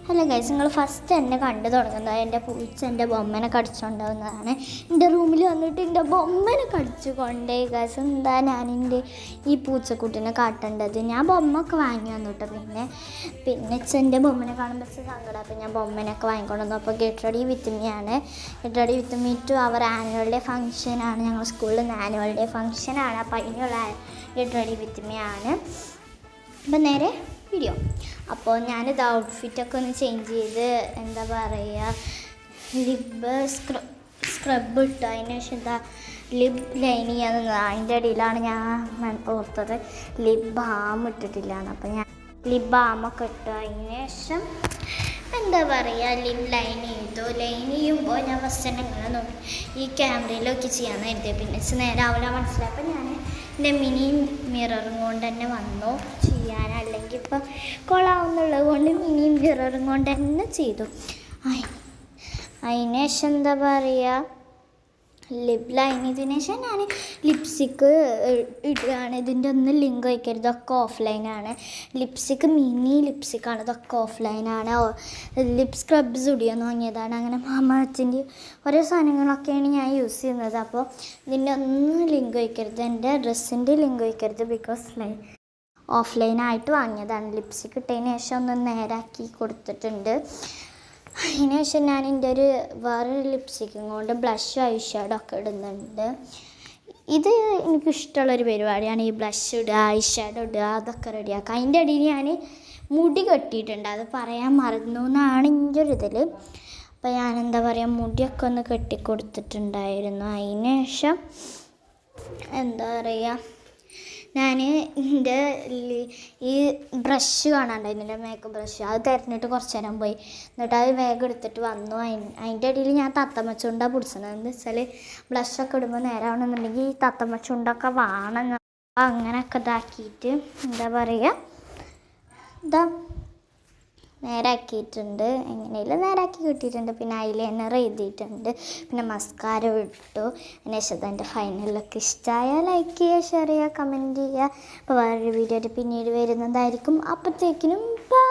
Hello guys, നിങ്ങൾ first എന്നെ കണ്ടു തുടങ്ങുന്നത് എൻ്റെ പൂച്ച എൻ്റെ ബൊമ്മനെ കടിച്ചുകൊണ്ടാവുന്നതാണ്. എൻ്റെ റൂമിൽ വന്നിട്ട് എൻ്റെ ബൊമ്മനെ കടിച്ചു കൊണ്ടേ ഗൈസ്. എന്താ ഞാനെൻ്റെ ഈ പൂച്ചക്കുട്ടിനെ കാട്ടേണ്ടത്? ഞാൻ ബൊമ്മൊക്കെ വാങ്ങി വന്നു കേട്ടോ. പിന്നെ എൻ്റെ ബൊമ്മനെ കാണുമ്പോൾ സങ്കടം. അപ്പോൾ ഞാൻ ബൊമ്മനൊക്കെ വാങ്ങിക്കൊണ്ട് വന്നു. അപ്പോൾ ഗെറ്റ് റെഡി വിത്ത് മീ ആണ്. Get ready with me to our annual day ഫംഗ്ഷനാണ്. ഞങ്ങൾ സ്കൂളിൽ നിന്ന് ആനുവൽ ഡേ ഫംഗ്ഷനാണ്. അപ്പോൾ അതിനുള്ള ഗെറ്റ് റെഡി വിത്ത് മീ ആണ്. അപ്പം നേരെ വീഡിയോ. അപ്പോൾ ഞാനിത് ഔട്ട്ഫിറ്റൊക്കെ ഒന്ന് ചേഞ്ച് ചെയ്ത് എന്താ പറയുക, ലിബ് സ്ക്രബ് ഇട്ടു. അതിന് ശേഷം എന്താ ലിപ് ലൈൻ ചെയ്യാൻ അതിൻ്റെ ഇടയിലാണ് ഞാൻ ഓർത്തത് ലിപ് ബാം ഇട്ടിട്ടില്ലാന്ന്. അപ്പോൾ ഞാൻ ലിപ് ബാമൊക്കെ ഇട്ടു. അതിന് ശേഷം എന്താ പറയുക, ലിപ് ലൈൻ ചെയ്തു. ലൈൻ ചെയ്യുമ്പോൾ ഞാൻ ഫസ്റ്റ് തന്നെ ഇങ്ങനെ നോക്കി ഈ ക്യാമറയിലൊക്കെ ചെയ്യാമെന്ന് കരുതിയത്. പിന്നെ നേരെ ആവില്ല മനസ്സിലായപ്പോൾ ഞാൻ എൻ്റെ മിനി മിററും കൊണ്ട് തന്നെ വന്നു ചെയ്യാൻ. അല്ലെങ്കിൽ ഇപ്പം കൊള്ളാവുന്നുള്ളത് കൊണ്ട് മിനി മിററും കൊണ്ട് തന്നെ ചെയ്തു. അതിന് ശേഷം എന്താ പറയുക, ലിപ് ലൈൻ ചെയ്തതിന് ശേഷം ഞാൻ ലിപ്സ്റ്റിക്ക് ഇടുകയാണ്. ഇതിൻ്റെ ഒന്നും ലിങ്ക് വയ്ക്കരുത്, ഇതൊക്കെ ഓഫ്ലൈനാണ്. ലിപ്സ്റ്റിക്ക് മിനി ലിപ്സ്റ്റിക്കാണ്, ഇതൊക്കെ ഓഫ്ലൈനാണ്. ലിപ് സ്ക്രബ് സ്റ്റുഡിയോന്ന് വാങ്ങിയതാണ്. അങ്ങനെ മാമഅർത്തിൻ്റെ ഓരോ സാധനങ്ങളൊക്കെയാണ് ഞാൻ യൂസ് ചെയ്യുന്നത്. അപ്പോൾ ഇതിൻ്റെ ഒന്നും ലിങ്ക് വയ്ക്കരുത്, എൻ്റെ ഡ്രസ്സിൻ്റെ ലിങ്ക് വയ്ക്കരുത്. ബിക്കോസ് ഓഫ്ലൈനായിട്ട് വാങ്ങിയതാണ്. ലിപ്സ്റ്റിക്ക് ഇട്ടതിന് ശേഷം ഒന്ന് നേരാക്കി കൊടുത്തിട്ടുണ്ട്. അതിന് ശേഷം ഞാൻ എൻ്റെ വേറൊരു ലിപ്സ്റ്റിക്കും കൊണ്ട് ബ്ലഷും ഐ ഷാഡോ ഒക്കെ ഇടുന്നുണ്ട്. ഇത് എനിക്കിഷ്ടമുള്ളൊരു പരിപാടിയാണ്, ഈ ബ്ലഷ് ഇടുക, ഐ ഷാഡോ ഇടുക, അതൊക്കെ റെഡിയാക്കുക. അതിൻ്റെ ഇടയിൽ ഞാൻ മുടി കെട്ടിയിട്ടുണ്ട്, അത് പറയാൻ മറന്നു എന്നാണ് എൻ്റെ ഒരു ഇതിൽ. അപ്പോൾ ഞാൻ എന്താ പറയുക, മുടിയൊക്കെ ഒന്ന് കെട്ടിക്കൊടുത്തിട്ടുണ്ടായിരുന്നു. അതിന് ശേഷം എന്താ പറയുക, ഞാൻ എൻ്റെ ഈ ബ്രഷ് കാണാണ്ടായിരുന്നു, എൻ്റെ മേക്കപ്പ് ബ്രഷ്. അത് തിരഞ്ഞിട്ട് കുറച്ച് നേരം പോയി. എന്നിട്ട് അത് വേഗം എടുത്തിട്ട് വന്നു. അതിൻ്റെ ഇടയിൽ ഞാൻ തത്തമ്മച്ചുണ്ടാണ് പിടിച്ചത്. എന്താ വെച്ചാൽ ബ്ലഷൊക്കെ ഇടുമ്പോൾ നേരാവണമെന്നുണ്ടെങ്കിൽ ഈ തത്തമ്മച്ചുണ്ടൊക്കെ വേണം. അങ്ങനെയൊക്കെ ഇതാക്കിയിട്ട് എന്താ പറയുക, ഇതാ നേരാക്കിയിട്ടുണ്ട്. എങ്ങനെയെങ്കിലും നേരാക്കി കിട്ടിയിട്ടുണ്ട്. പിന്നെ ഐലൈനർ എഴുതിയിട്ടുണ്ട്. പിന്നെ മസ്കാര ഇട്ടു. അതിന് ശേഷം എൻ്റെ ഫൈനൽ ലുക്ക് ഇഷ്ടമായാൽ ലൈക്ക് ചെയ്യുക, ഷെയർ ചെയ്യുക, കമൻറ്റ് ചെയ്യുക. അപ്പോൾ വേറൊരു വീഡിയോ പിന്നീട് വരുന്നതായിരിക്കും. അപ്പോഴത്തേക്കിനും ബൈ.